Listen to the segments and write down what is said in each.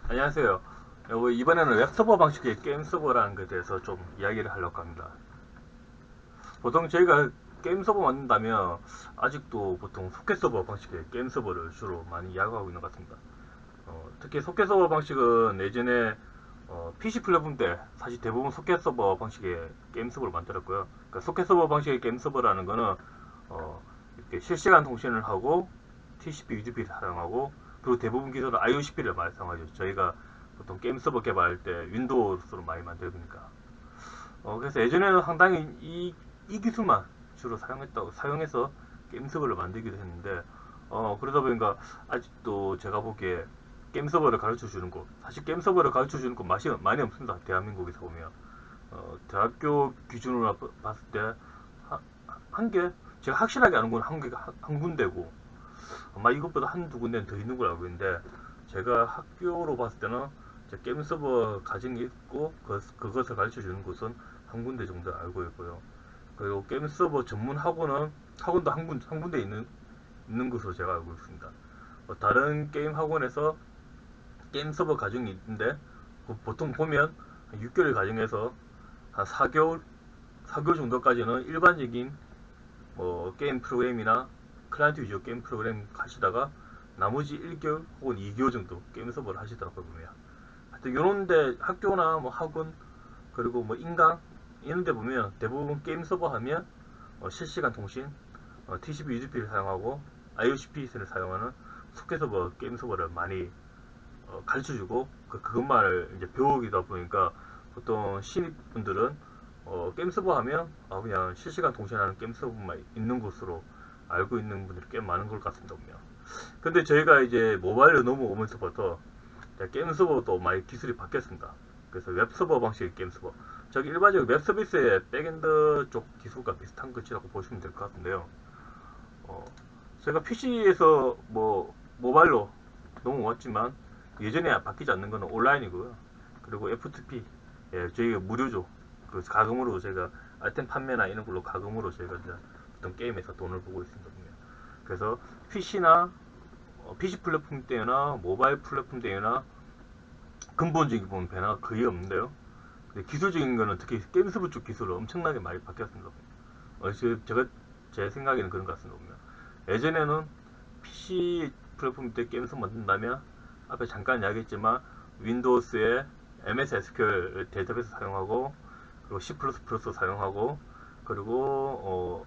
안녕하세요. 이번에는 웹서버 방식의 게임 서버라는 것에 대해서 좀 이야기를 하려고 합니다. 보통 저희가 게임 서버 만든다면 아직도 보통 소켓 서버 방식의 게임 서버를 주로 많이 이야기하고 있는 것 같습니다. 특히 소켓 서버 방식은 예전에 PC 플랫폼 때 사실 대부분 소켓 서버 방식의 게임 서버를 만들었고요. 그러니까 소켓 서버 방식의 게임 서버라는 거는 이렇게 실시간 통신을 하고 TCP, UDP를 사용하고 그리고 대부분 기술은 IOCP를 많이 사용하죠. 저희가 보통 게임 서버 개발할 때 윈도우스로 많이 만들니까. 그래서 예전에는 상당히 이 기술만 주로 사용해서 게임 서버를 만들기도 했는데, 그러다 보니까 아직도 제가 보기에 게임 서버를 가르쳐 주는 곳, 사실 게임 서버를 가르쳐 주는 곳 맛이 많이 없습니다. 대한민국에서 보면. 대학교 기준으로 봤을 때, 한 개, 제가 확실하게 아는 건 한 군데고, 아마 이것보다 한두 군데는 더 있는 걸 알고 있는데, 제가 학교로 봤을 때는 게임 서버 가정이 있고, 그것을 가르쳐 주는 곳은 한 군데 정도 알고 있고요. 그리고 게임 서버 전문 학원도 한 군데 있는 것으로 제가 알고 있습니다. 다른 게임 학원에서 게임 서버 과정이 있는데 보통 보면 6개월 과정에서 한 4개월 정도까지는 일반적인 게임 프로그램이나 클라이언트 위주 게임 프로그램 하시다가 나머지 1개월 혹은 2개월 정도 게임 서버를 하시더라고요 보면. 하여튼 요런데 학교나 뭐 학원 그리고 뭐 인강 이런 데 보면 대부분 게임 서버 하면 실시간 통신 TCP, UDP를 사용하고 IOCP를 사용하는 소켓 서버 게임 서버를 많이 가르쳐주고 그것만을 이제 배우기다 보니까 보통 신입분들은 게임 서버 하면 그냥 실시간 통신하는 게임 서버만 있는 곳으로 알고 있는 분들이 꽤 많은 것 같습니다 보면. 근데 저희가 이제 모바일로 넘어오면서부터 게임 서버도 많이 기술이 바뀌었습니다. 그래서 웹 서버 방식의 게임 서버. 저기 일반적인 웹 서비스의 백엔드 쪽 기술과 비슷한 것이라고 보시면 될 것 같은데요. 어, 제가 PC에서 뭐 모바일로 넘어왔지만 예전에 바뀌지 않는 거는 온라인이고요. 그리고 F2P, 예, 저희가 무료죠. 그 가금으로 제가 아이템 판매나 이런 걸로 가금으로 저희가 이제 어떤 게임에서 돈을 보고 있습니다. 그래서 PC나 PC 플랫폼 때나 모바일 플랫폼 때나 근본적인 보면 변화가 거의 없는데요. 근데 기술적인 거는 특히 게임 서버 쪽 기술은 엄청나게 많이 바뀌었습니다. 제가 제 생각에는 그런 것 같습니다. 보면. 예전에는 PC 플랫폼 때 게임 서버 만든다면 앞에 잠깐 이야기했지만 윈도우스에 MS SQL 데이터베이스 사용하고 그리고 C++ 사용하고 그리고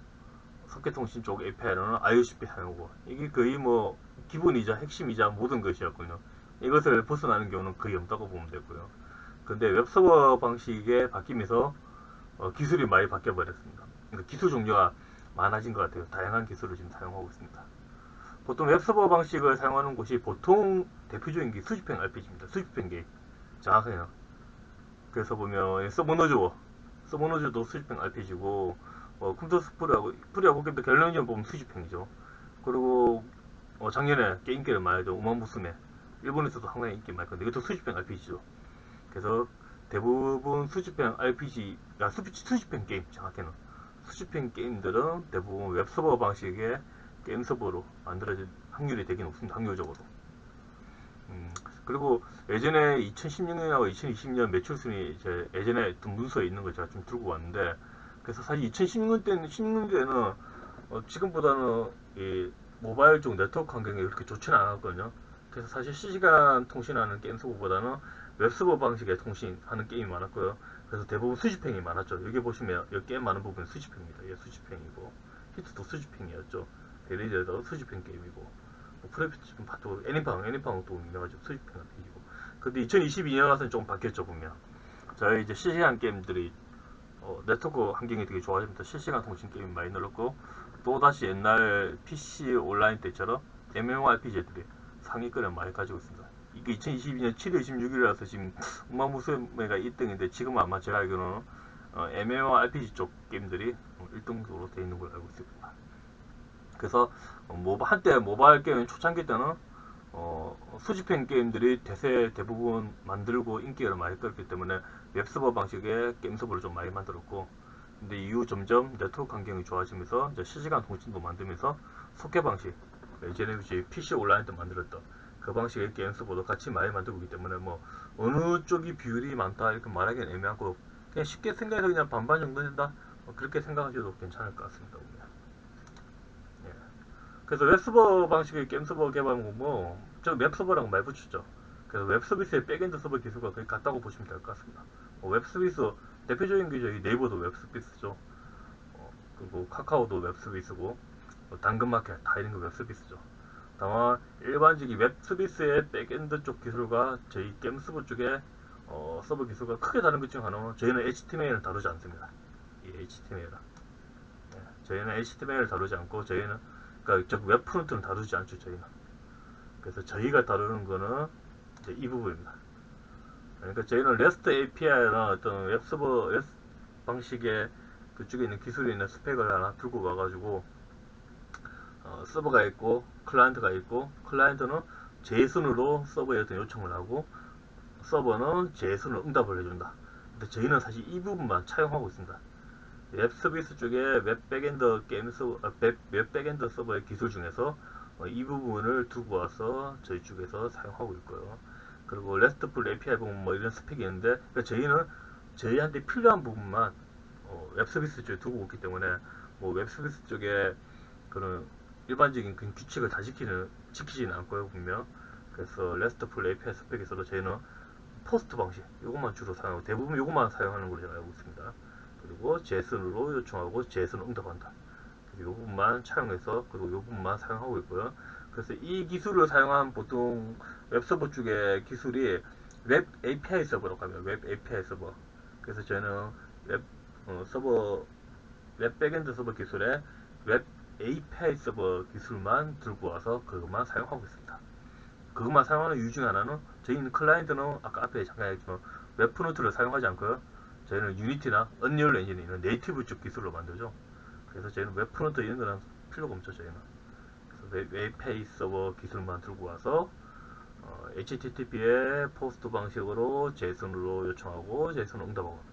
석계 통신 쪽 API는 IOCP 사용하고 이게 거의 뭐 기본이자 핵심이자 모든 것이었군요. 이것을 벗어나는 경우는 거의 없다고 보면 되고요. 근데 웹서버 방식에 바뀌면서 기술이 많이 바뀌어 버렸습니다. 그러니까 기술 종류가 많아진 것 같아요. 다양한 기술을 지금 사용하고 있습니다. 보통 웹서버 방식을 사용하는 곳이 보통 대표적인 게 수집행 RPG입니다. 수집행 게임. 정확해요. 그래서 보면 서버노즈도 수집행 RPG고 컴퓨터 스프리하고 갤러리전 보면 수집행이죠. 그리고 작년에 게임기를 말하죠. 우마무스메 일본에서도 상당히 인기 많을 건데 이것도 수집행 RPG죠. 그래서 대부분 수집행 RPG가 수집행 게임 정확히는 수집행 게임들은 대부분 웹서버 방식의 게임 서버로 만들어질 확률이 되게 높습니다. 확률적으로. 그리고 예전에 2016년하고 2020년 매출 순위 예전에 좀 문서에 있는 거 제가 좀 들고 왔는데 그래서 사실 2016년대는 지금보다는 이 모바일 쪽 네트워크 환경이 그렇게 좋지는 않았거든요. 그래서 사실 실시간 통신하는 게임 서버보다는 웹서버 방식의 통신하는 게임이 많았고요. 그래서 대부분 수집행이 많았죠. 여기 보시면 여기 게임 많은 부분은 수집행입니다. 이게 수집행이고 히트도 수집행이었죠. 베리저도 수집행 게임이고 프로필 좀 봐도 애니팡도 유명하죠. 수집행을 비기고. 근데 2022년 와서는 좀 바뀌었죠 보면. 저희 이제 실시간 게임들이 네트워크 환경이 되게 좋아지면서 실시간 통신 게임이 많이 늘었고 또다시 옛날 PC 온라인 때처럼 MMORPG들이 상위권을 많이 가지고 있습니다. 이게 2022년 7월 26일이라서 지금 우마무스메가 1등인데 지금은 아마 제가 알기로는 MMORPG 쪽 게임들이 1등으로 되어 있는 걸 알고 있습니다. 그래서 한때 모바일 게임 초창기 때는 수집행 게임들이 대부분 만들고 인기를 많이 끌기 때문에 웹서버 방식의 게임 서버를 좀 많이 만들었고 근데 이후 점점 네트워크 환경이 좋아지면서 이제 실시간 통신도 만들면서 속개 방식 예전에 이제 PC 온라인 때 만들었던 그 방식의 게임 서버도 같이 많이 만들고 있기 때문에 뭐 어느 쪽이 비율이 많다 이렇게 말하기는 애매하고 그냥 쉽게 생각해서 그냥 반반 정도 된다 그렇게 생각하셔도 괜찮을 것 같습니다. 보면. 예. 그래서 웹서버 방식의 게임 서버 개발은 뭐저 웹서버랑 말 붙였죠. 그래서 웹서비스의 백엔드 서버 기술과 거의 같다고 보시면 될 것 같습니다. 웹서비스 대표적인 게 저희 네이버도 웹서비스죠. 그리고 카카오도 웹서비스고 당근마켓 다 이런 거 웹서비스죠. 다만 일반적인 웹서비스의 백엔드 쪽 기술과 저희 게임 서버 쪽의 서버 기술과 크게 다른 것 중 하나는 저희는 HTML을 다루지 않습니다. 이 HTML은 저희는 HTML을 다루지 않고 저희는 그러니까 웹 프론트는 다루지 않죠. 저희는 그래서 저희가 다루는 거는 이제 이 부분입니다. 그러니까 저희는 REST API나 어떤 웹서버 웹 방식의 그쪽에 있는 기술이 있는 스펙을 하나 들고 가가지고 서버가 있고 클라이언트가 있고 클라이언트는 JSON으로 서버에 어떤 요청을 하고 서버는 JSON으로 응답을 해준다. 근데 저희는 사실 이 부분만 차용하고 있습니다. 웹 서비스 쪽에 웹 백엔드 게임 서버, 웹 백엔드 서버의 기술 중에서 이 부분을 두고 와서 저희 쪽에서 사용하고 있고요. 그리고 RESTful API 부분 뭐 이런 스펙이 있는데 그러니까 저희는 저희한테 필요한 부분만 웹 서비스 쪽에 두고 있기 때문에 뭐 웹 서비스 쪽에 그런 일반적인 그 규칙을 다 지키지는 않고요, 분명. 그래서 RESTful API 스펙에서도 저희는 포스트 방식, 이것만 주로 사용하고, 대부분 이것만 사용하는 걸로 제가 알고 있습니다. 그리고 JSON으로 요청하고 JSON 응답한다. 이 부분만 차용해서, 그리고 이 부분만 사용하고 있고요. 그래서 이 기술을 사용한 보통 웹서버 쪽의 기술이 웹 API 서버라고 하면 웹 API 서버. 그래서 저희는 웹 서버 웹 백엔드 서버 기술에 웹 API 서버 기술만 들고 와서 그것만 사용하고 있습니다. 그것만 사용하는 이유 중 하나는 저희는 클라이언트는 아까 앞에 잠깐 얘기했지만 웹프론트를 사용하지 않고요. 저희는 유니티나 언리얼 엔진에 있는 네이티브 쪽 기술로 만들죠. 그래서 저희는 웹프론트 이런 거는 필요가 없죠. 저희는. 그래서 웹 API 서버 기술만 들고 와서 HTTP의 포스트 방식으로 JSON으로 요청하고 JSON 응답하고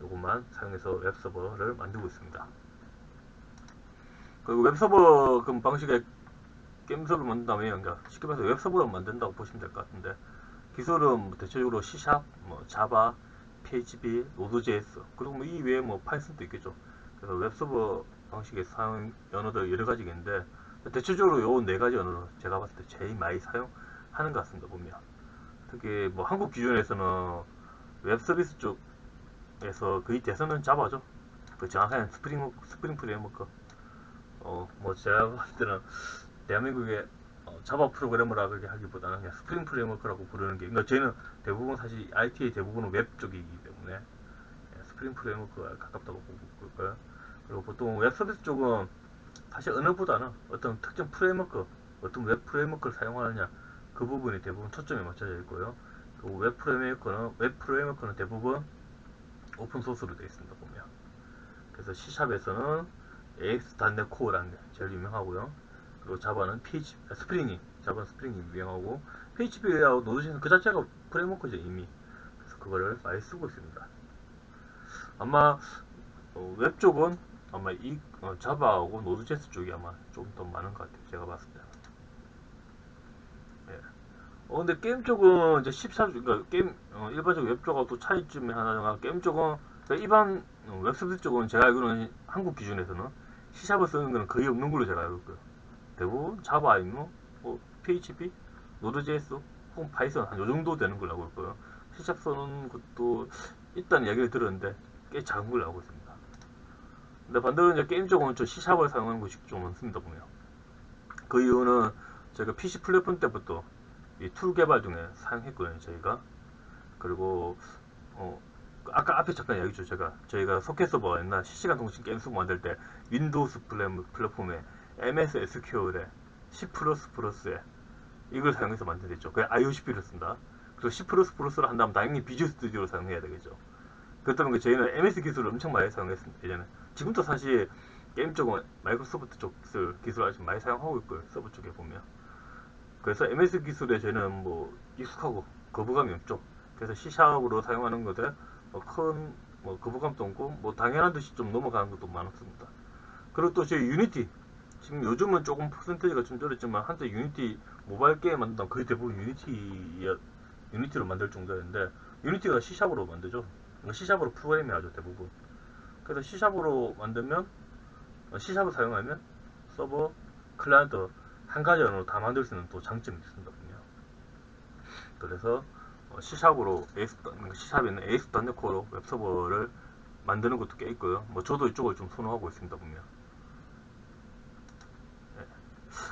이것만 사용해서 웹서버를 만들고 있습니다. 그리고 웹서버 그 방식의 게임 서버를 만든다면 그러니까 쉽게 말해서 웹서버를 만든다고 보시면 될 것 같은데 기술은 뭐 대체적으로 C#, 뭐 자바, PHP, 노드.js 그리고 뭐 이 외에 뭐 파이썬도 있겠죠. 그래서 웹서버 방식의 사용 언어들 여러 가지가 있는데 대체적으로 요 네 가지 언어를 제가 봤을 때 제일 많이 사용하는 것 같습니다. 보면 특히 뭐 한국 기준에서는 웹서비스 쪽에서 거의 대선은 자바죠. 그 정확한 스프링 프레임워크 뭐 제가 봤을 때는 대한민국의 자바 프로그래머라 그렇게 하기보다는 그냥 스프링 프레임워크라고 부르는 게, 그러니까 저희는 대부분 사실 IT의 대부분은 웹 쪽이기 때문에 스프링 프레임워크가 가깝다고 보고 있고요. 그리고 보통 웹 서비스 쪽은 사실 언어보다는 어떤 특정 프레임워크, 어떤 웹 프레임워크를 사용하느냐 그 부분이 대부분 초점이 맞춰져 있고요. 그리고 웹 프레임워크는 대부분 오픈 소스로 되어 있습니다. 보면 그래서 C샵에서는 AX.NET Core라는 게 제일 유명하고요. 그리고 자바는 자바 스프링이 유명하고 PHP하고 노드JS는 그 자체가 프레임워크죠 이미. 그래서 그거를 많이 쓰고 있습니다. 아마 웹 쪽은 아마 이 자바하고 노드JS 쪽이 아마 좀 더 많은 것 같아요. 제가 봤을 때. 예. 근데 게임 쪽은 이제 14, 그러니까 게임 일반적 웹 쪽하고 또 차이점이 하나가 게임 쪽은 그러니까 일반 웹서비스 쪽은 제가 알기로는 한국 기준에서는 C샵을 쓰는 거는 거의 없는 걸로 제가 알고 있고요. 대부분 자바 아니면 뭐 PHP, 노드.js 혹은 파이썬 한 요 정도 되는 걸로 알고 있고요. C샵 쓰는 것도 있다는 이야기를 들었는데 꽤 작은 걸로 알고 있습니다. 근데 반대로 이제 게임 쪽은 좀 C샵을 사용하는 것이 좀 많습니다 보면. 그 이유는 저희가 PC 플랫폼 때부터 이 툴 개발 중에 사용했거든요 저희가. 그리고 아까 앞에 잠깐 이야기했죠. 저희가 소켓 서버 옛날 실시간 통신 게임 서버 만들 때 윈도우스 플랫폼에 MS SQL에 C++에 이걸 사용해서 만들었죠. 그게 IOCP를 쓴다. 그리고 C++를 한다면 당연히 비주얼 스튜디오를 사용해야 되겠죠. 그렇다면 저희는 MS 기술을 엄청 많이 사용했습니다. 예전에. 지금도 사실 게임 쪽은 마이크로소프트 쪽 기술 아직 많이 사용하고 있고요. 서버 쪽에 보면. 그래서 MS 기술에 저희는 뭐 익숙하고 거부감이 없죠. 그래서 C샵으로 사용하는 것에 큰 거부감도 없고 뭐 당연한 듯이 좀 넘어가는 것도 많았습니다. 그리고 또 저희 유니티 지금 요즘은 조금 퍼센테이지가 좀 줄었지만 한때 유니티 모바일 게임 만든다면 거의 대부분 유니티로 만들 정도였는데, 유니티가 C샵으로 만들죠. C샵으로 프로그래밍 하죠, 대부분. 그래서 C샵으로 만들면, C샵을 사용하면 서버, 클라이언트 한 가지 언어로 다 만들 수 있는 또 장점이 있습니다. 그래서 C샵으로 C샵에 있는 AS.NET 코어로 웹서버를 만드는 것도 꽤 있고요. 뭐 저도 이쪽을 좀 선호하고 있습니다, 보면. 예.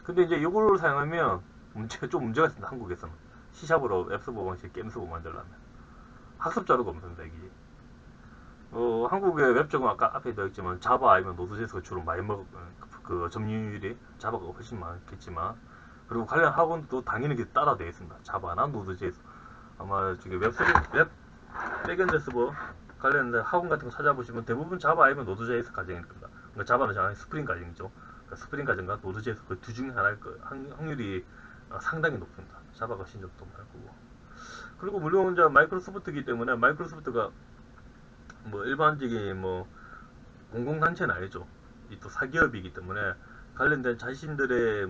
근데 이제 이걸 사용하면 문제가 있습니다. 한국에서는 C샵으로 웹서버 방식 게임 서버 만들려면 학습 자료가 없습니다. 이게 한국의 웹적은 아까 앞에 되어 있지만 자바 아니면 노드.js가 주로 많이 그 점유율이 자바가 훨씬 많겠지만, 그리고 관련 학원도 당연히 따라 되어 있습니다. 자바나 노드.js. 아마 저기 웹 백엔드 서버 관련된 학원 같은 거 찾아보시면 대부분 자바 아니면 노드.js 가정일 겁니다. 그러니까 자바는 정확히 스프링 가정이죠. 그러니까 스프링 가정과 노드.js 그 두 중에 하나일 거 확률이 상당히 높습니다. 자바가 신적도 많을 거고. 그리고 물론 이제 마이크로소프트이기 때문에, 마이크로소프트가 뭐 일반적인 뭐 공공단체는 아니죠. 이 또 사기업이기 때문에 관련된 자신들의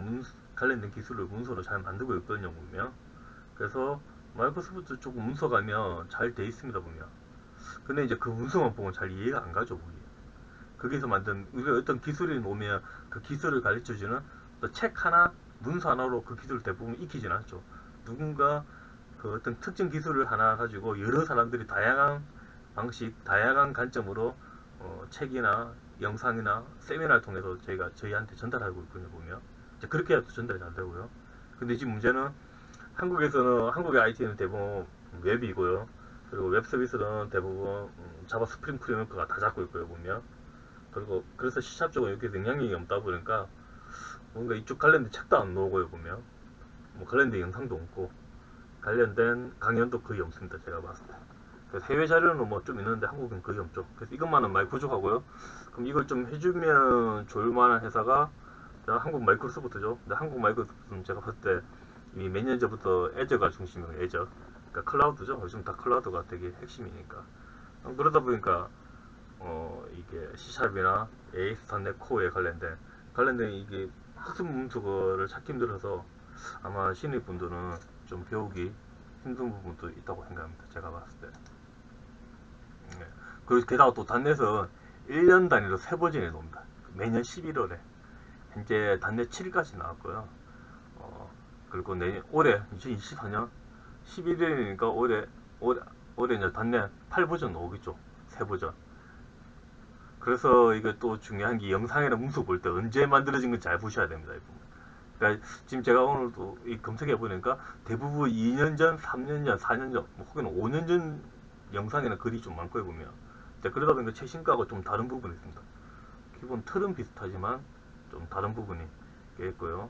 관련된 기술을 문서로 잘 만들고 있거든요, 보면. 그래서 마이크로소프트 쪽 문서 가면 잘 돼 있습니다, 보면. 근데 이제 그 문서만 보면 잘 이해가 안 가죠, 거기. 거기서 만든 우리가 어떤 기술이 오면 그 기술을 가르쳐주는 또 책 하나, 문서 하나로 그 기술을 대부분 익히진 않죠. 누군가 그 어떤 특정 기술을 하나 가지고 여러 사람들이 다양한 방식, 다양한 관점으로 책이나 영상이나 세미나를 통해서 저희한테 전달하고 있거든요, 보면. 이제 그렇게 해도 전달이 잘 되고요. 근데 지금 문제는 한국의 IT는 대부분 웹이고요. 그리고 웹 서비스는 대부분 자바 스프링 프레임워크가 다 잡고 있고요, 보면. 그리고 그래서 C샵 쪽은 이렇게 영향력이 없다 보니까 뭔가 이쪽 관련된 책도 안 나오고요, 보면. 뭐 관련된 영상도 없고 관련된 강연도 거의 없습니다, 제가 봤을 때. 그래서 해외 자료는 뭐 좀 있는데 한국은 거의 없죠. 그래서 이것만은 많이 부족하고요. 그럼 이걸 좀 해주면 좋을 만한 회사가 한국 마이크로소프트죠. 근데 한국 마이크로소프트는 제가 봤을 때 이미 몇 년 전부터 애저가 중심이에요, 애저. 그러니까 클라우드죠. 요즘 다 클라우드가 되게 핵심이니까. 그러다 보니까 이게 C샵이나 AS.NET 코어에 관련된 이게 학습 문서를 찾기 힘들어서 아마 신입분들은 좀 배우기 힘든 부분도 있다고 생각합니다. 제가 봤을 때. 네. 그리고 게다가 또 단넷은 1년 단위로 세 버전이 나옵니다. 매년 11월에 현재 단넷 7까지 나왔고요. 그리고 올해 2024년 11월이니까 올해 이제 단넷 8버전 나오겠죠. 세 버전. 그래서 이게 또 중요한 게 영상이나 문서 볼 때 언제 만들어진 건지 잘 보셔야 됩니다. 이 부분. 그러니까 지금 제가 오늘도 검색해 보니까 대부분 2년 전, 3년 전, 4년 전, 뭐 혹은 5년 전 영상이나 글이 좀 많고요, 보면. 그러다 보니까 최신가가 좀 다른 부분이 있습니다. 기본 틀은 비슷하지만 좀 다른 부분이 꽤 있고요.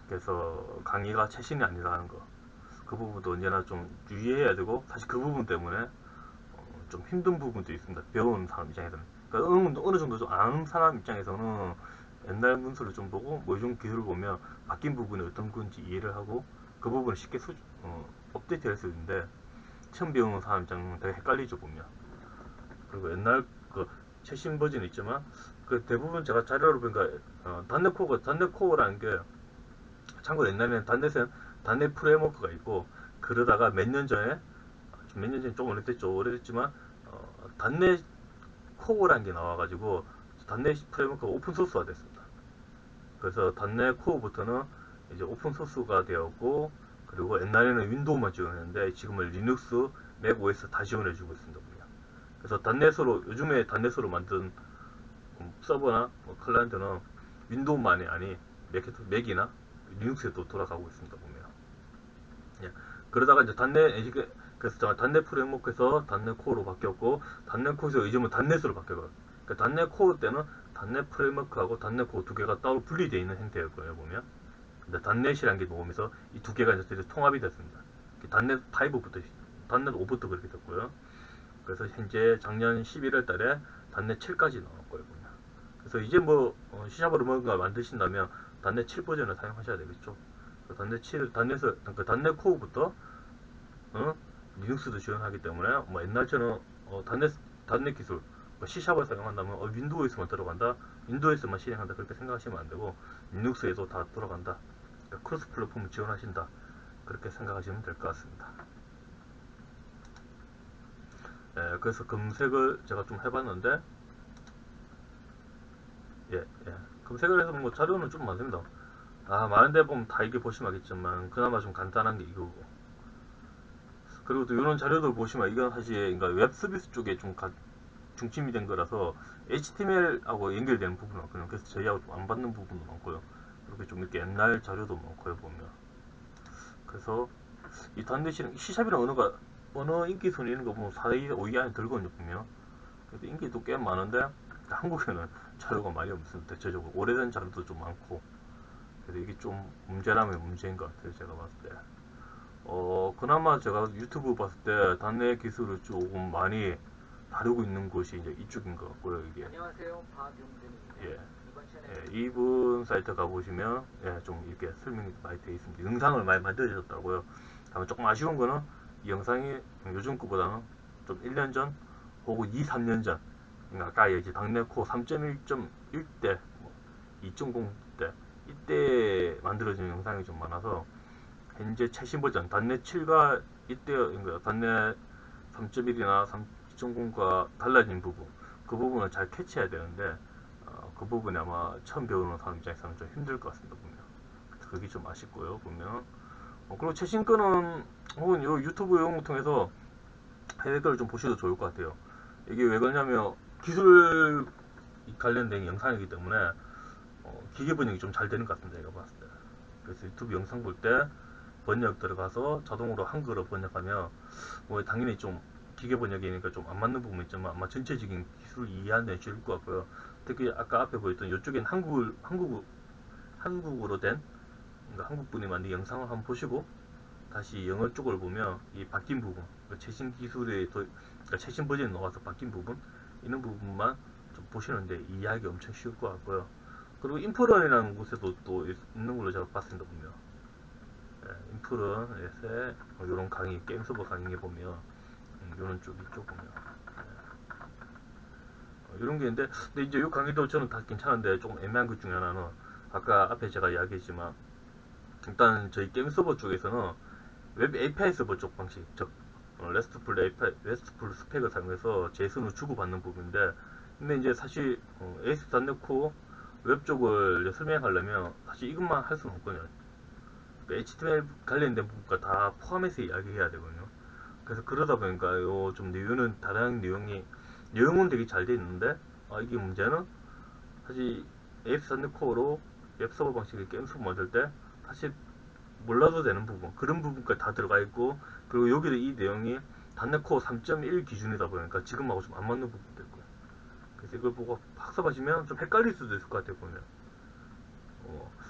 그래서 강의가 최신이 아니라는 거. 그 부분도 언제나 좀 유의해야 되고, 사실 그 부분 때문에 좀 힘든 부분도 있습니다. 배우는 사람 입장에서는. 그러니까 어느 정도 좀 아는 사람 입장에서는 옛날 문서를 좀 보고 뭐 요즘 기술을 보면 바뀐 부분이 어떤 건지 이해를 하고 그 부분을 쉽게 업데이트 할 수 있는데, 처음 배우는 사람 입장은 되게 헷갈리죠, 보면. 그리고 옛날 그 최신 버전이 있지만 그 대부분 제가 자료를 보니까 단넷 코어라는 게, 참고로 옛날에는 단넷 프레임워크가 있고, 그러다가 몇 년 전에 좀 오래됐지만 단넷 코어라는 게 나와가지고 단넷 프레임워크가 오픈 소스가 됐습니다. 그래서 단넷 코어부터는 이제 오픈 소스가 되었고, 그리고 옛날에는 윈도우만 지원했는데 지금은 리눅스, 맥 OS 다 지원해주고 있습니다. 그래서 요즘에 단넷으로 만든 서버나 뭐 클라이언트는 윈도우만이 아닌 맥이나 리눅스에도 돌아가고 있습니다, 보면. 예. 그러다가 이제 그래서 단넷 프레임워크에서 단넷 코어로 바뀌었고, 단넷 코어에서 요즘은 단넷으로 바뀌어요. 그러니까 단넷 코어 때는 단넷 프레임워크하고 단넷 코어 두 개가 따로 분리되어 있는 형태였거든요, 보면. 근데 단넷이라는 게 나오면서 이 두 개가 이제 통합이 됐습니다. 단넷 5부터, 단넷 5부터 그렇게 됐고요. 그래서 현재 작년 11월 달에 단넷 7까지 나왔고요, 보면. 그래서 이제 뭐 C샵으로 뭔가 만드신다면 단넷 7 버전을 사용하셔야 되겠죠. 단넷 7, 단넷 코어부터 리눅스도 지원하기 때문에 뭐 옛날처럼 단넷 기술, 뭐 C샵을 사용한다면 윈도우에서만 들어간다, 윈도우에서만 실행한다, 그렇게 생각하시면 안 되고 리눅스에도 다 들어간다. 크로스 플랫폼을 지원하신다, 그렇게 생각하시면 될 것 같습니다. 그래서 검색을 제가 좀 해봤는데, 검색을 해서 뭐 자료는 좀 많습니다. 많은데 보면 다 이게 보시면 알겠지만 그나마 좀 간단한 게 이거고, 그리고 또 이런 자료들 보시면 이건 사실 그러니까 웹 서비스 쪽에 좀 중심이 된 거라서 HTML하고 연결되는 부분은 없거든요. 그래서 저희하고 좀 안 받는 부분도 많고요. 이렇게 좀 이렇게 옛날 자료도 많고요 보면. 그래서 이 단대 C샵이라는 언어 인기 순위 있는 거 보면 4위, 5위 안에 들거든요 보면. 그래서 인기도 꽤 많은데 한국에는 자료가 많이 없습니다. 대체적으로 오래된 자료도 좀 많고. 그래서 이게 좀 문제라면 문제인 것 같아요, 제가 봤을 때. 그나마 제가 유튜브 봤을 때 단내 기술을 조금 많이 다루고 있는 곳이 이제 이쪽인 것 같고요, 이게. 안녕하세요, 박용근입니다. 예. 이번 채널 이분 사이트 가보시면, 좀 이렇게 설명이 많이 되어 있습니다. 영상을 많이 만들어졌다고요. 다만 조금 아쉬운 거는 이 영상이 요즘 거보다는 좀 1년 전, 혹은 2, 3년 전, 그러니까 아까 이제 당내 코어 3.1.1 때, 2.0 때, 이때 만들어진 영상이 좀 많아서, 현재 최신 버전 단내 7과 이때 그러니까 단내 3.1이나 3.0과 달라진 부분, 그 부분을 잘 캐치해야 되는데, 그 부분이 아마 처음 배우는 사람 입장에서는 좀 힘들 것 같습니다 보면. 그게 좀 아쉽고요 보면. 그리고 최신 거는 혹은 요 유튜브 영상을 통해서 해외 거를 좀 보셔도 좋을 것 같아요. 이게 왜 그러냐면 기술 관련된 영상이기 때문에 기계 번역이 좀 잘 되는 것 같습니다, 제가 봤을 때. 그래서 유튜브 영상 볼 때 번역 들어가서 자동으로 한글로 번역하면 뭐 당연히 좀 기계 번역이니까 좀 안 맞는 부분이 있지만 아마 전체적인 기술을 이해하는 데 쉬울 것 같고요. 특히 아까 앞에 보였던 이쪽엔 한국어로 된, 그러니까 한국분이 만든 영상을 한번 보시고 다시 영어 쪽을 보면 이 바뀐 부분, 그러니까 최신 기술의 그러니까 최신 버전이 나와서 바뀐 부분, 이런 부분만 좀 보시는데 이해하기 엄청 쉬울 것 같고요. 그리고 인프런이라는 곳에도 또 있는 걸로 제가 봤습니다 보면. 인프런에서 이런 강의, 게임 서버 강의에 보면 이런 쪽, 이쪽 보면 이런 게 있는데, 근데 이제 이 강의도 저는 다 괜찮은데 조금 애매한 것 중에 하나는 아까 앞에 제가 이야기했지만, 일단 저희 게임 서버 쪽에서는 웹 API 서버 쪽 방식, 즉 RESTful API, RESTful 스펙을 사용해서 제이슨을 주고받는 부분인데, 근데 이제 사실 ASP.NET Core 웹 쪽을 설명하려면 사실 이것만 할 수는 없거든요. HTML 관련된 부분과 다 포함해서 이야기해야 되거든요. 그래서 그러다 보니까 좀 내용은 다른 내용은 되게 잘 돼 있는데, 이게 문제는 사실 AS.NET Core로 웹 서버 방식의 게임 서버 만들 때 사실 몰라도 되는 부분, 그런 부분까지 다 들어가 있고, 그리고 여기도 이 내용이 .NET Core 3.1 기준이다 보니까 지금하고 좀 안 맞는 부분도 있고, 그래서 이걸 보고 학습하시면 좀 헷갈릴 수도 있을 것 같아요 보면.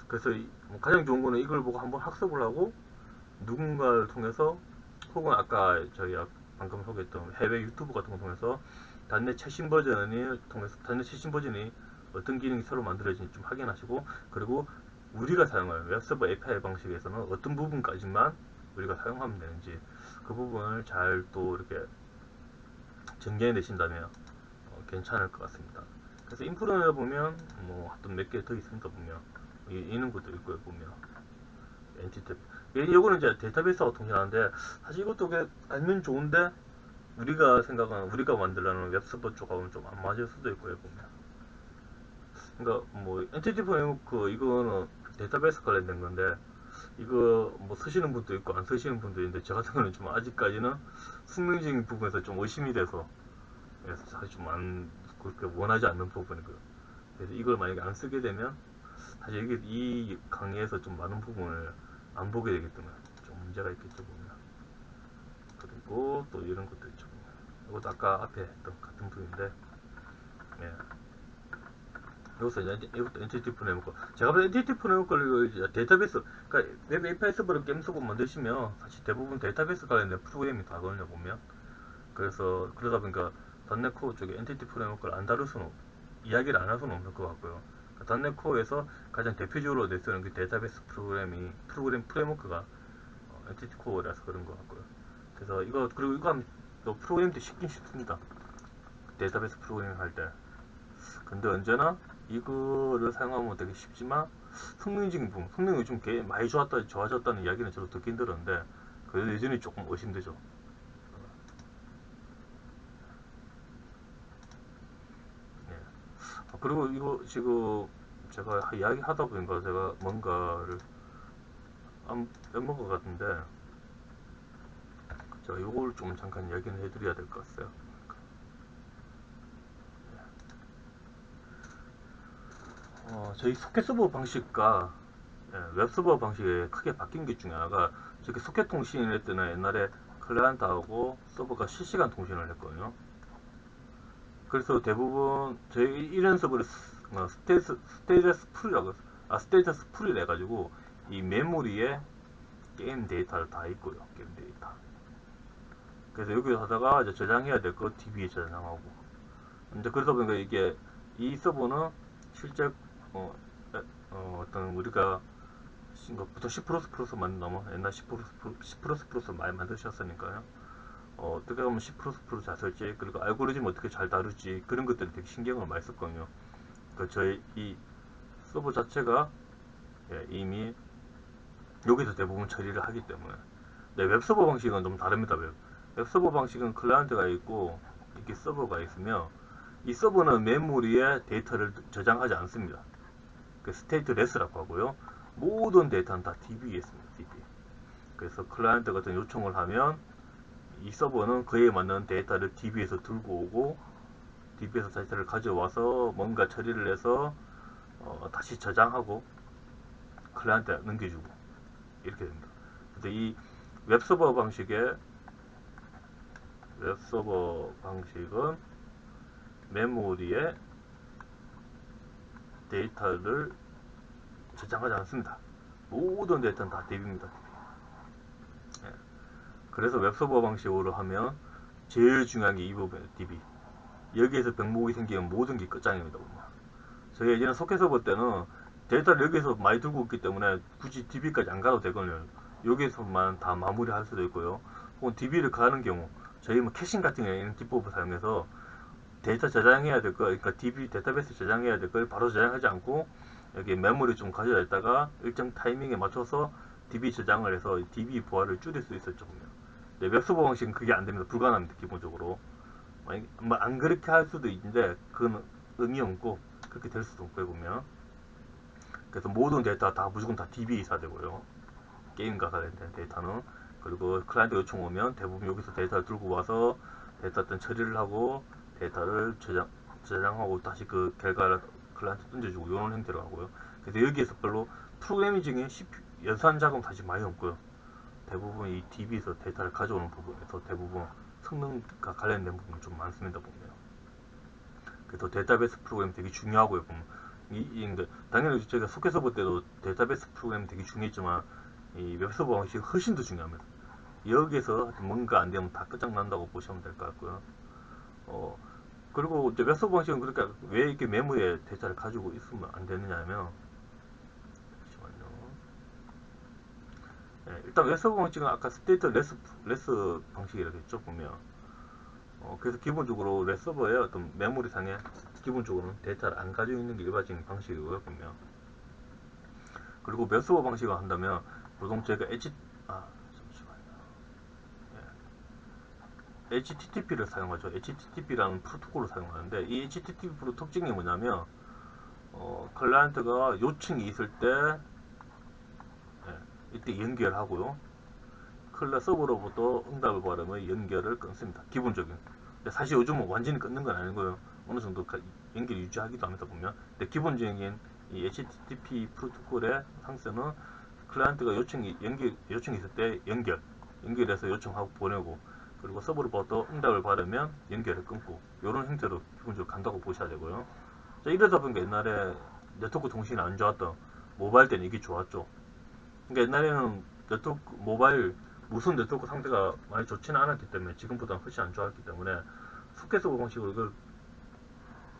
그래서 뭐 가장 좋은 거는 이걸 보고 한번 학습을 하고 누군가를 통해서, 혹은 아까 저희 방금 소개했던 해외 유튜브 같은 거 통해서 단내 최신 버전이 어떤 기능이 새로 만들어진지 좀 확인하시고, 그리고 우리가 사용하는 웹서버 API 방식에서는 어떤 부분까지만 우리가 사용하면 되는지 그 부분을 잘 또 이렇게 정리해 내신다면 괜찮을 것 같습니다. 그래서 인프라에 보면 뭐 어떤 몇 개 더 있습니다 보면. 이런 것도 있고요 보면. 엔티티. 이거는 이제 데이터베이스하고 통신하는데, 사실 이것도 알면 좋은데 우리가 만들려는 웹서버 쪽하고는 좀 안 맞을 수도 있고요 보면. 그러니까 뭐 엔티티 프레임워크 이거는 데이터베이스 관련된 건데, 이거 뭐 쓰시는 분도 있고 안 쓰시는 분도 있는데, 저 같은 경우는 좀 아직까지는 숙명적인 부분에서 좀 의심이 돼서, 그래서 사실 좀 안 그렇게 원하지 않는 부분이고요. 그래서 이걸 만약에 안 쓰게 되면 사실 이게 이 강의에서 좀 많은 부분을 안 보게 되기 때문에 좀 문제가 있겠죠 보면. 그리고 또 이런 것도 있죠 보면. 이것도 아까 앞에 했던 같은 부분인데, 예. 이것도 엔티티 프레임워크. 제가 볼 때 엔티티 프레임워크를 데이터베이스, 그러니까 웹 API 서버를 게임 서버 만드시면 사실 대부분 데이터베이스 관련된 프로그램이 다거든요 보면. 그래서 그러다 보니까 .NET 코어 쪽에 엔티티 프레임워크를 안 다룰 수는 이야기를 안 할 수는 없을 것 같고요. .NET 코어에서 가장 대표적으로 내쓰는 그 데이터베이스 프로그램 프레임워크가 엔티티 코어라서 그런 것 같고요. 그래서 그리고 이거 하면 또 프로그램도 쉽긴 쉽습니다. 데이터베이스 프로그래밍 할 때. 근데 언제나 이거를 사용하면 되게 쉽지만 성능적인 부분, 성능이 좀 많이 좋아졌다는 이야기는 저도 듣긴 들었는데, 그래도 여전히 조금 의심되죠. 예. 그리고 이거 지금 제가 이야기 하다 보니까 제가 뭔가를 안 뺀것 같은데, 제가 이걸 좀 잠깐 이야기는 해드려야 될 것 같아요. 저희 소켓 서버 방식과 웹 서버 방식이 크게 바뀐 게 중에 하나가, 저기 소켓 통신을 할 때는 옛날에 클라이언트하고 서버가 실시간 통신을 했거든요. 그래서 대부분 저희 이런 서버를 스테이터스 풀이라 해가지고 이 메모리에 게임 데이터를 다 있고요. 게임 데이터. 그래서 여기 하다가 이제 저장해야 될 거 DB에 저장하고. 이제 그러다 보니까 이게 이 서버는 실제 어, 떤 우리가 보통 C++ 만든다면 옛날 C++ 많이 만드셨으니까요. 어떻게 하면 C++ 잘 설지, 그리고 알고리즘 어떻게 잘 다루지, 그런 것들을 되게 신경을 많이 썼거든요. 그 저희 이 서버 자체가 이미 여기서 대부분 처리를 하기 때문에. 네, 웹서버 방식은 좀 다릅니다. 웹서버 방식은 클라이언트가 있고 이렇게 서버가 있으며, 이 서버는 메모리에 데이터를 저장하지 않습니다. 그 스테이트레스라고 하고요. 모든 데이터는 다 DB에 있습니다. DB. 그래서 클라이언트 같은 요청을 하면 이 서버는 그에 맞는 데이터를 DB에서 들고 오고, DB에서 데이터를 가져와서 뭔가 처리를 해서 다시 저장하고 클라이언트에 넘겨주고 이렇게 됩니다. 근데 이 웹서버 방식의 웹서버 방식은 메모리에 데이터를 저장하지 않습니다. 모든 데이터는 다 DB입니다. 예. 그래서 웹서버 방식으로 하면 제일 중요한 게 이 부분이에요. DB. 여기에서 병목이 생기면 모든 게 끝장입니다. 저희 예전에 소켓 서버 때는 데이터를 여기서 많이 들고 있기 때문에 굳이 DB까지 안 가도 되거든요. 여기서만 다 마무리할 수도 있고요. 혹은 DB를 가는 경우, 저희 뭐 캐싱 같은 경우에는 기법을 사용해서 데이터 저장해야 될 거, 그러니까 DB 데이터베이스 저장해야 될 걸 바로 저장하지 않고 여기 메모리 좀 가져다 있다가 일정 타이밍에 맞춰서 DB 저장을 해서 DB 부하를 줄일 수 있었죠. 네, 웹서버 방식은 그게 안 됩니다. 불가능합니다. 기본적으로. 뭐 안 그렇게 할 수도 있는데 그건 의미 없고 그렇게 될 수도 없고 보면. 그래서 모든 데이터 다 무조건 다 DB에 있어야 되고요. 게임과 관련된 데이터는. 그리고 클라이언트 요청 오면 대부분 여기서 데이터를 들고 와서 데이터 어떤 처리를 하고 데이터를 저장하고 다시 그 결과를 클라이언트 던져주고 이런 형태로 하고요. 그래서 여기에서 별로 프로그래밍적인 연산 작업 사실 많이 없고요. 대부분 이 DB에서 데이터를 가져오는 부분에서 대부분 성능과 관련된 부분이 좀 많습니다. 보면. 그래서 데이터베이스 프로그램 되게 중요하고요. 보면. 당연히 저희가 소켓 서버 때도 데이터베이스 프로그램 되게 중요했지만 이 웹서버 방식이 훨씬 더 중요합니다. 여기에서 뭔가 안 되면 다 끝장난다고 보시면 될 것 같고요. 그리고 이제 웹서버 방식은 그러니까 왜 이렇게 메모리에 데이터를 가지고 있으면 안 되느냐면, 잠시만요. 일단 웹서버 방식은 아까 스테이트 레스 방식이라고 했죠. 보면. 그래서 기본적으로 웹서버의 어떤 메모리상에 기본적으로는 데이터를 안 가지고 있는 게 일반적인 방식이고요. 보면. 그리고 웹서버 방식을 한다면 보통 제가 HTTP를 사용하죠. HTTP라는 프로토콜을 사용하는데 이 HTTP 프로 특징이 뭐냐면 클라이언트가 요청이 있을 때 이때 연결하고요. 클라 서버로부터 응답을 받으면 연결을 끊습니다. 기본적인. 근데 사실 요즘은 완전히 끊는 건 아니고요. 어느 정도 연결 유지하기도 합니다. 보면. 근데 기본적인 이 HTTP 프로토콜의 상태는 클라이언트가 요청이 있을 때 연결해서 요청하고 보내고, 그리고 서버로부터 응답을 받으면 연결을 끊고, 이런 형태로 기본적으로 간다고 보셔야 되고요. 자, 이러다 보니까 옛날에 네트워크 통신이 안 좋았던 모바일 때는 이게 좋았죠. 그러니까 옛날에는 무선 네트워크 상태가 많이 좋지는 않았기 때문에, 지금보다 훨씬 안 좋았기 때문에 소켓 서버 방식으로 이걸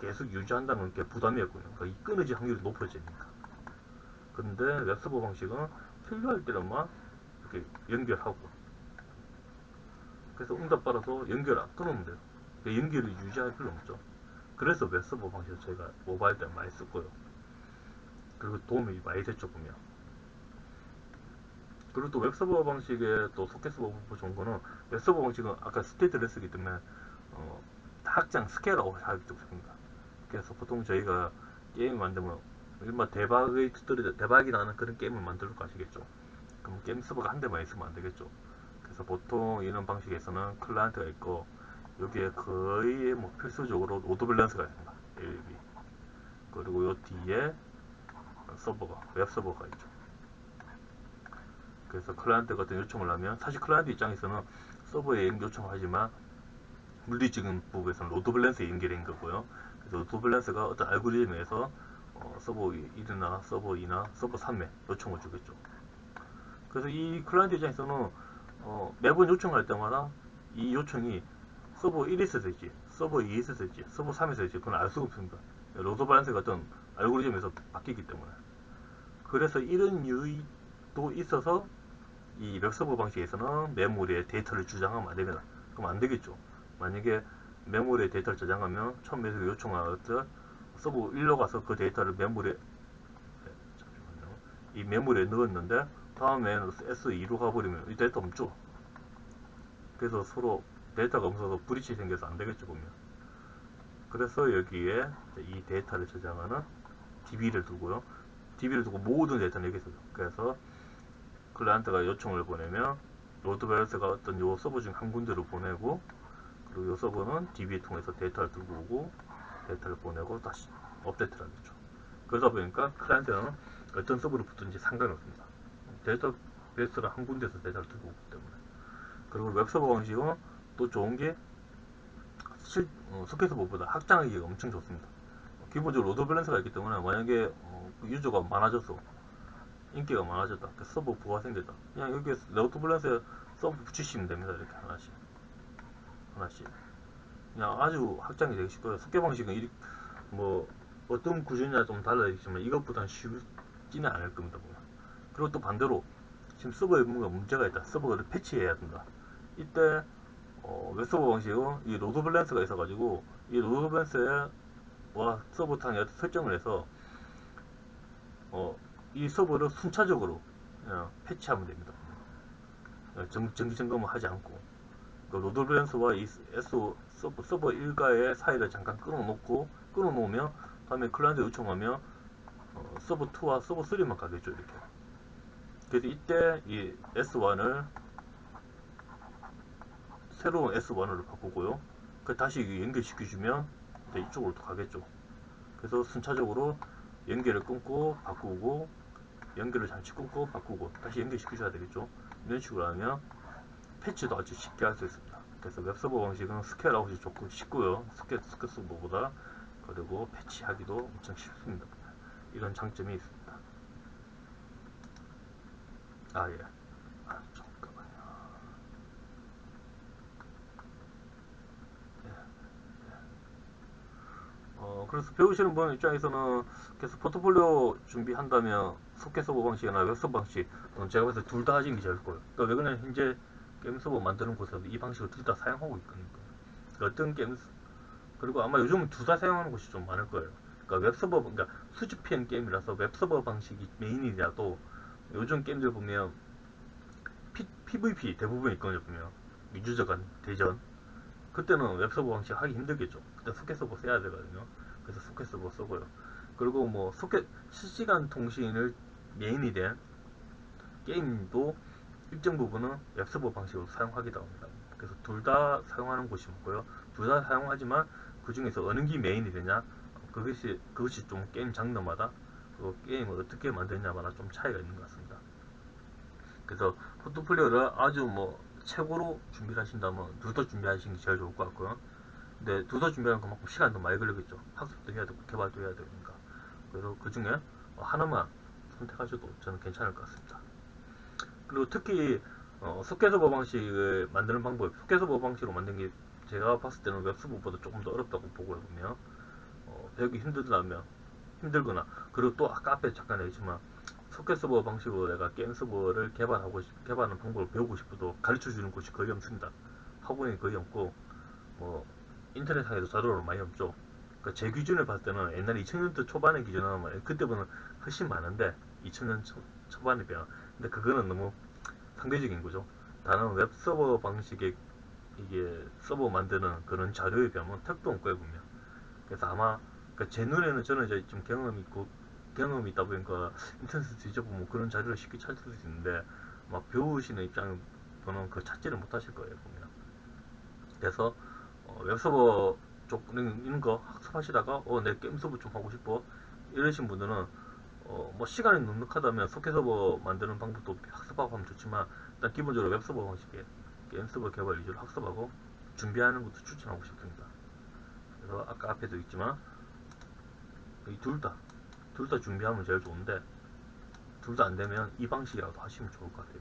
계속 유지한다는 게 부담이었군요. 그러니까 끊어질 확률이 높아지니까. 근데 웹서버 방식은 필요할 때만 이렇게 연결하고, 그래서 응답받아서 연결 안 끊으면 돼요. 그러니까 연결을 유지할 필요 없죠. 그래서 웹서버 방식을 저희가 모바일 때 많이 썼고요. 그리고 도움이 많이 됐죠 보면. 그리고 또 웹서버 방식의 또 소켓 서버 좋은 거는 웹서버 방식은 아까 스테이트를 쓰기 때문에 확장 스케일하고 하기 좋습니다. 그래서 보통 저희가 게임 만들면 일반 대박이 나는 그런 게임을 만들 거 아시겠죠? 그럼 게임 서버가 한 대만 있으면 안 되겠죠. 그래서 보통 이런 방식에서는 클라이언트가 있고 여기에 거의 뭐 필수적으로 로드 밸런스가 있습니다. A, B. 그리고 요 뒤에 웹 서버가 있죠. 그래서 클라이언트가 어떤 요청을 하면 사실 클라이언트 입장에서는 서버에 요청을 하지만 물리적인 부분에서는 로드 밸런스에 연결된 거고요. 그래서 로드 밸런스가 어떤 알고리즘에서 서버 1이나 서버 2나 서버 3에 요청을 주겠죠. 그래서 이 클라이언트 입장에서는 매번 요청할 때마다 이 요청이 서버 1에서 될지 서버 2에서 될지 서버 3에서 될지 그건 알 수가 없습니다. 로드 밸런스가 어떤 알고리즘에서 바뀌기 때문에. 그래서 이런 유의도 있어서 이 웹서버 방식에서는 메모리에 데이터를 저장하면 안 됩니다. 그럼 안 되겠죠. 만약에 메모리에 데이터를 저장하면 처음에 요청하듯 서버 1로 가서 그 데이터를 잠시만요. 이 메모리에 넣었는데 다음에는 S2로 가버리면 이 데이터 없죠. 그래서 서로 데이터가 없어서 브리치 생겨서 안 되겠죠 보면. 그래서 여기에 이 데이터를 저장하는 DB를 두고요. DB를 두고 모든 데이터는 여기서 그래서 클라이언트가 요청을 보내면 로드 밸런스가 어떤 요 서버 중 한 군데로 보내고 그리고 요 서버는 DB 통해서 데이터를 들고 오고 데이터를 보내고 다시 업데이트를 하겠죠. 그러다 보니까 클라이언트는 어떤 서버로 붙든지 상관이 없습니다. 데이터베이스를 한 군데서 데이터를 들고 오기 때문에. 그리고 웹서버 방식은 또 좋은 게 소켓 서버보다 확장하기가 엄청 좋습니다. 기본적으로 로드 밸런스가 있기 때문에 만약에 유저가 많아졌어 인기가 많아졌다. 서버 부가 생겼다. 그냥 여기 로드 밸런스에 서버 붙이시면 됩니다. 이렇게 하나씩. 하나씩. 그냥 아주 확장이 되기 쉽고요. 속개 방식은 뭐 어떤 구조냐 좀 달라지지만 이것보다는 쉽지는 않을 겁니다. 보면. 그리고 또 반대로 지금 서버에 뭔가 문제가 있다. 서버를 패치해야 된다. 이때 웹서버 방식은 이 로드 밸런스가 있어가지고 이 로드 밸런스에 서버 탕에 설정을 해서 이 서버를 순차적으로 패치하면 됩니다. 정기 점검을 하지 않고 그 로드 밸런스와 이 서버 일과의 사이를 잠깐 끊어놓으면 다음에 클라이언트 요청하면 서버 2와 서버 3만 가겠죠 이렇게. 그래서 이때 이 S1을 새로운 S1으로 바꾸고요. 다시 연결시켜주면 이쪽으로 또 가겠죠. 그래서 순차적으로 연결을 끊고 바꾸고 연결을 잠시 끊고 바꾸고 다시 연결시켜줘야 되겠죠. 이런 식으로 하면 패치도 아주 쉽게 할 수 있습니다. 그래서 웹서버 방식은 스케일아웃이 좋고 쉽고요. 스케일 서버보다. 그리고 패치하기도 엄청 쉽습니다. 이런 장점이 있습니다. 아, 예. 잠깐만요. 예. 그래서 배우시는 분 입장에서는 계속 포트폴리오 준비한다면 소켓 서버 방식이나 웹서버 방식, 제가 봤을 때 둘 다 하시는 게 제일 좋고요. 그러니까 왜 그러냐면 현재 게임 서버 만드는 곳에서 이 방식을 둘 다 사용하고 있거든요. 그러니까 어떤 게임 그리고 아마 요즘은 둘 다 사용하는 곳이 좀 많을 거예요. 그러니까 웹서버, 그러니까 수집형 게임이라서 웹서버 방식이 메인이라도 요즘 게임들 보면 PVP 대부분 있거든요. 보면 유저 간 대전. 그때는 웹서버 방식 하기 힘들겠죠. 그때 소켓 서버 써야 되거든요. 그래서 소켓 서버 써고요. 그리고 뭐 소켓 실시간 통신을 메인이 된 게임도 일정 부분은 웹서버 방식으로 사용하기도 합니다. 그래서 둘 다 사용하는 곳이 있고요. 둘 다 사용하지만 그 중에서 어느 게 메인이 되냐 그것이 좀 게임 장르마다 또 게임을 어떻게 만드냐마다 좀 차이가 있는 것 같습니다. 그래서 포트폴리오를 아주 뭐 최고로 준비를 하신다면 둘 다 준비하시는 게 제일 좋을 것 같고요. 근데 둘 다 준비하는 그만큼 시간도 많이 걸리겠죠. 학습도 해야 되고 개발도 해야 되니까. 그래서 그 중에 하나만 선택하셔도 저는 괜찮을 것 같습니다. 그리고 특히 소켓서버 방식을 만드는 방법, 소켓서버 방식으로 만든 게 제가 봤을 때는 웹서버보다 조금 더 어렵다고 보고요. 보면 배우기 힘들거나 그리고 또 아까 앞에 잠깐 얘기했지만 소켓 서버 방식으로 내가 게임 서버를 개발하는 방법을 배우고 싶어도 가르쳐 주는 곳이 거의 없습니다. 학원이 거의 없고 뭐 인터넷상에도 자료로 많이 없죠. 그러니까 제 기준을 봤을 때는 옛날에 2000년대 초반의 기준으로 그때는 훨씬 많은데 2000년 초반에 비하면. 근데 그거는 너무 상대적인 거죠. 다른 웹 서버 방식의 이게 서버 만드는 그런 자료에 비하면 택도 없고요 보면. 그래서 아마 그러니까 제 눈에는 저는 이제 좀 경험이 있다 보니까 인터넷에서 뒤져보면 그런 자료를 쉽게 찾을 수 있는데 막 배우시는 입장에서는 그 찾지를 못하실 거예요 보면. 그래서 웹서버 쪽 이런 거 학습하시다가 내 게임 서버 좀 하고 싶어 이러신 분들은 뭐 시간이 넉넉하다면 소켓 서버 만드는 방법도 학습하고 하면 좋지만 일단 기본적으로 웹서버 방식의 게임 서버 개발 위주로 학습하고 준비하는 것도 추천하고 싶습니다. 그래서 아까 앞에도 있지만 이 둘 다 준비하면 제일 좋은데 둘 다 안 되면 이 방식이라도 하시면 좋을 것 같아요.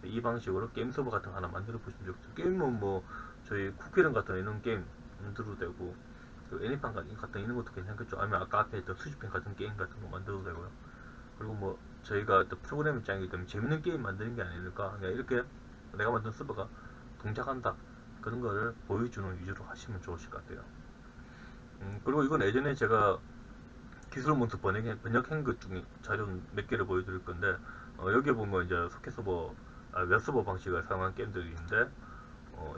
이 방식으로 게임 서버 같은 거 하나 만들어 보시면 좋겠죠. 게임은 뭐 저희 쿠키런 같은 이런 게임 만들어도 되고 그 애니팡 같은 이런 것도 괜찮겠죠. 아니면 아까 앞에 있던 수집펜 같은 게임 같은 거 만들어도 되고요. 그리고 뭐 저희가 또 프로그램 입장이기 때문에 재밌는 게임 만드는 게 아니니까 그냥 이렇게 내가 만든 서버가 동작한다 그런 거를 보여주는 위주로 하시면 좋으실 것 같아요. 그리고 이건 예전에 제가 기술 문서 번역한 것 중에 자료 몇 개를 보여드릴 건데 여기에 보면 이제 소켓 서버, 웹 서버 방식을 사용한 게임들이 있는데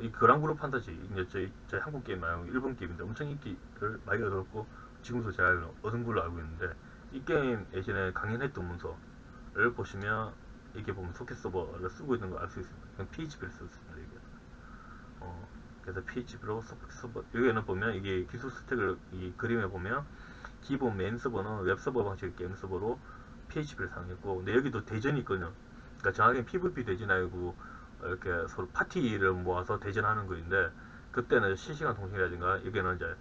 이 그랑그룹 판타지 이제 저희 한국 게임 말고 일본 게임인데 엄청 인기를 많이 얻었고 지금도 잘 얻은 걸로 알고 있는데 이 게임 예전에 강연했던 문서를 보시면 이게 보면 소켓 서버를 쓰고 있는 걸 알 수 있습니다. 그냥 PHP를 썼습니다. 이게. 그래서 PHP로 소켓 서버 여기에는 보면 이게 기술 스택을 이 그림에 보면 기본 메인 서버는 웹 서버 방식의 게임 서버로 PHP를 사용했고, 근데 여기도 대전이 있거든요. 그러니까 정확히 PVP 대전 아니고 이렇게 서로 파티를 모아서 대전하는 거인데 그때는 실시간 통신이라든가 여기는 이제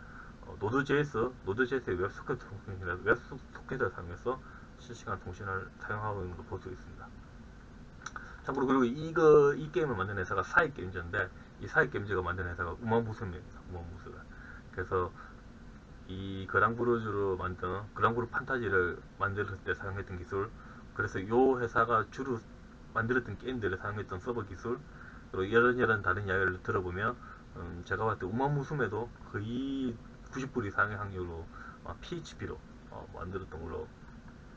노드.js의 웹 소켓 통신이라 웹 소켓을 사용해서 실시간 통신을 사용하고 있는 걸 볼 수 있습니다. 참고로 그리고 이 게임을 만든 회사가 사익 게임즈인데 이 사익 게임즈가 만든 회사가 우마무스입니다. 우마무스가. 그래서 이 그랑브루즈로 만든 그랑브루 판타지를 만들 때 사용했던 기술, 그래서 이 회사가 주로 만들었던 게임들을 사용했던 서버 기술, 그리고 이런저런 다른 이야기를 들어보면 제가 봤을 때 우마무스메도 거의 90% 이상의 확률로 PHP로 만들었던 걸로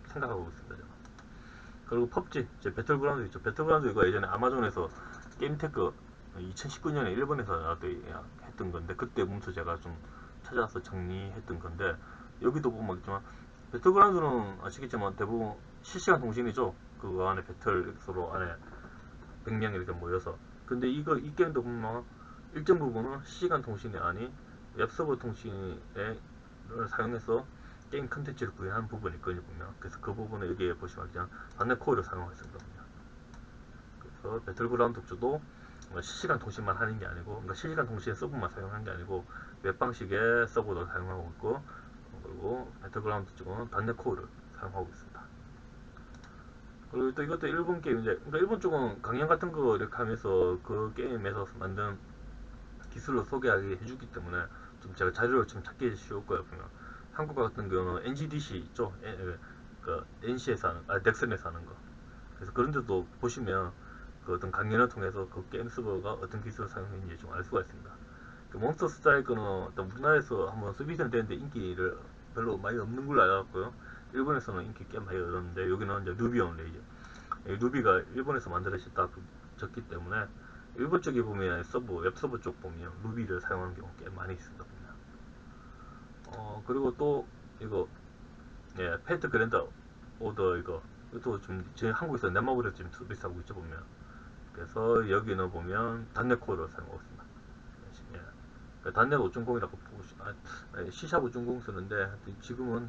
생각하고 있습니다. 저는. 그리고 펍지, 배틀그라운드 있죠. 배틀그라운드 이거 예전에 아마존에서 게임테크 2019년에 일본에서 했던 건데 그때 문서 제가 좀 찾아서 정리했던 건데 여기도 보면 있지만 배틀그라운드는 아시겠지만 대부분 실시간 통신이죠. 그 안에 배틀 서로 안에 100명 이렇게 모여서. 근데 이 게임도 보면 일정 부분은 실시간 통신이 아닌 웹서버 통신을 사용해서 게임 컨텐츠를 구현하는 부분이 있거든요 보면. 그래서 그 부분을 여기에 보시면 그냥 단넷 코어를 사용하고 있습니다. 그래서 배틀그라운드 쪽도 실시간 통신만 하는 게 아니고, 그러니까 실시간 통신 서버만 사용하는 게 아니고 웹 방식의 서버도 사용하고 있고, 그리고 배틀그라운드 쪽은 단넷 코어를 사용하고 있습니다. 그리고 또 이것도 일본 게임인데, 그러니까 일본 쪽은 강연 같은 거 이렇게 하면서 그 게임에서 만든 기술을 소개하게 해주기 때문에 좀 제가 자료를 좀 찾기 쉬울 거예요 보면. 한국 같은 경우는 NGDC 있죠. 그 NC에서 하는, 넥슨에서 하는 거. 그래서 그런 데도 보시면 그 어떤 강연을 통해서 그 게임 서버가 어떤 기술을 사용했는지 좀 알 수가 있습니다. 그 몬스터 스트라이크는 어떤 우리나라에서 한번 서비스는 되는데 인기를 별로 많이 없는 걸로 알았고요. 일본에서는 인기 꽤 많이 얻었는데 여기는 이제 누비 온레이죠. 누비가 일본에서 만들어졌다 졌기 때문에 일본 쪽에 보면 웹 서버 쪽 보면 루비를 사용하는 경우 꽤 많이 있습니다. 보면. 그리고 또 이거 페이트 그랜드 오더 이것도 좀 제 한국에서 넷마블에서 지금 서비스하고 있죠 보면. 그래서 여기는 보면 단넷 코어를 사용하고 있습니다. 단넷 5.0이라고 보고 C샵 5.0 쓰는데 지금은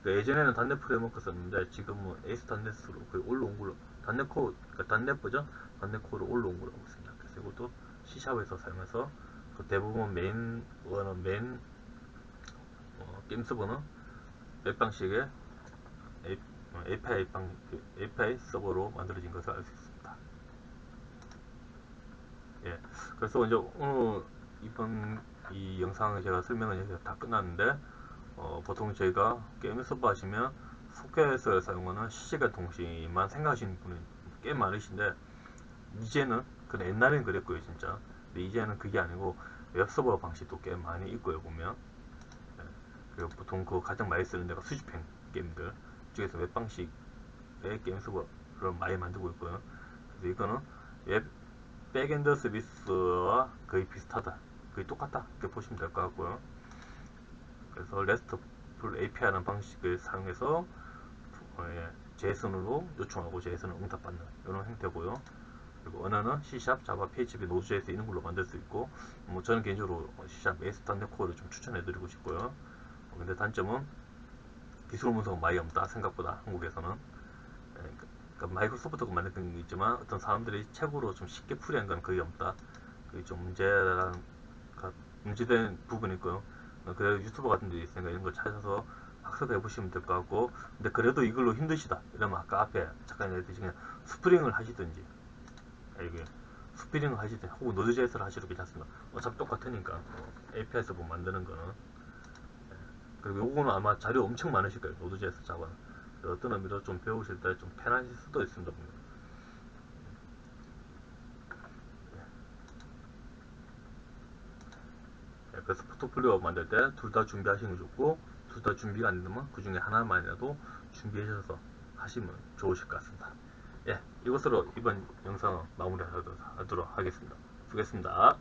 예전에는 단넷 프레임워크 썼는데 지금은 에이스 단넷으로 거의 올라온 걸로 단넷 코어 그러니까 단넷 버전 단넷 코어로 올라온 걸로 알고 있습니다. 그래서 이것도 C샵에서 사용해서 그 대부분 메인 게임 서버는 웹 방식의 API 서버로 만들어진 것을 알 수 있습니다. 예, 그래서 이제 오늘 이번 이 영상을 제가 설명을 다 끝났는데 보통 저희가 게임 서버 하시면 소켓을 사용하는 실시간 통신만 생각하시는 분이 꽤 많으신데 이제는 옛날에는 그랬고요 진짜. 근데 이제는 그게 아니고 웹 서버 방식도 꽤 많이 있고요 보면. 예, 그리고 보통 그 가장 많이 쓰는 데가 수집행 게임들 이쪽에서 웹 방식의 게임 서버를 많이 만들고 있고요. 그래서 이거는 웹 백엔드 서비스와 거의 비슷하다, 거의 똑같다 이렇게 보시면 될 것 같고요. 그래서 RESTful API라는 방식을 사용해서 JSON으로 요청하고 JSON을 응답받는 이런 형태고요. 그리고 언어는 C#, Java, PHP, Node.js 이런 걸로 만들 수 있고, 뭐 저는 개인적으로 C# ASP.NET Core를 좀 추천해드리고 싶고요. 근데 단점은 기술 문서가 많이 없다, 생각보다 한국에서는. 그러니까 마이크로소프트가 만든 게 있지만 어떤 사람들이 책으로 좀 쉽게 풀이한 건 거의 없다. 그게 좀 문제된 부분이 있고요. 그래서 유튜버 같은 데 있으니까 이런 걸 찾아서 학습해 보시면 될 것 같고, 근데 그래도 이걸로 힘드시다 이러면 아까 앞에 잠깐 얘기했듯이 그냥 스프링을 하시든지, 이게 스프링을 하시든지 혹은 노드.js를 하시도 괜찮습니다. 어차피 똑같으니까 API 서버 만드는 거는. 그리고 요거는 아마 자료 엄청 많으실 거예요, 노드.js 자바는. 어떤 의미로 좀 배우실 때 좀 편하실 수도 있습니다. 그래서 포트폴리오 만들 때 둘 다 준비하시는 게 좋고, 둘 다 준비가 안 되면 그 중에 하나만이라도 준비하셔서 하시면 좋으실 것 같습니다. 예, 이것으로 이번 영상을 마무리하도록 하겠습니다. 수고했습니다.